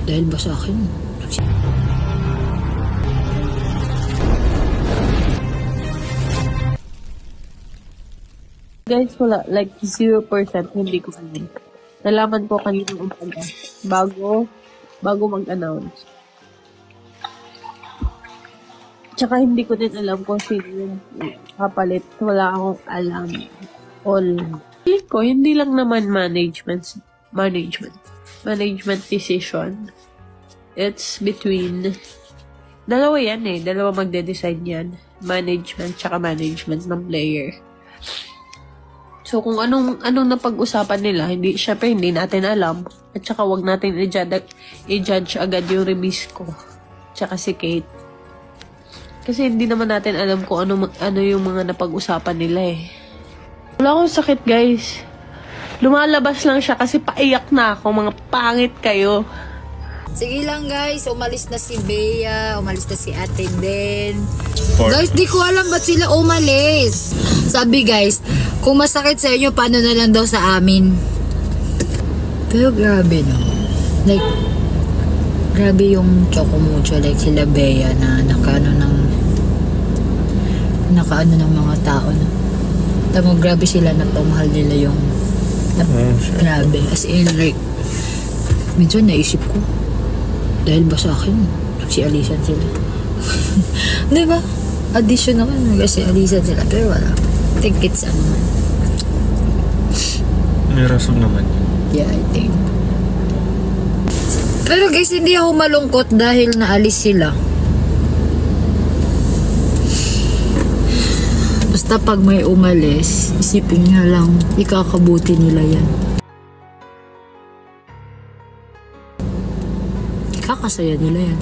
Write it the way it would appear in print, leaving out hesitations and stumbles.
Dahil ba sa akin? Guys, wala. Like, 0% hindi ko alam. Nalaman ko kanina umaga. Bago mag-announce. Tsaka hindi ko din alam kung sino yung kapalit. Wala akong alam. Feeling ko, hindi lang naman management decision. It's between dalawa yan eh. Dalawa magde-decide yan. Management tsaka management ng player. So, kung anong napag-usapan nila, syempre hindi natin alam. At saka wag natin i-judge agad yung release ko. Tsaka si Kate. Kasi hindi naman natin alam kung ano yung mga napag-usapan nila eh. Wala akong sakit, guys. Lumalabas lang siya kasi paiyak na ako. Mga pangit kayo. Sige lang guys, umalis na si Bea, umalis na si Ate Den. Guys, di ko alam ba't sila umalis. Sabi guys, kung masakit sa inyo, paano na lang daw sa amin. Pero grabe no. Like, grabe yung Chocomucho, like sila Bea na nakaano ng mga tao no. Tamo, grabe sila na pamahal nila yung grabe. As in like, medyo naisip ko, dahil ba sa akin, nagsialisan sila. Diba? Addition naman, nagsialisan sila. Pero wala. I think it's naman. May rason naman yun. Yeah, I think. Pero guys, hindi ako malungkot dahil naalis sila. Basta pag may umalis, isipin nga lang, ikakabuti nila yan. Kakasaya nila yan.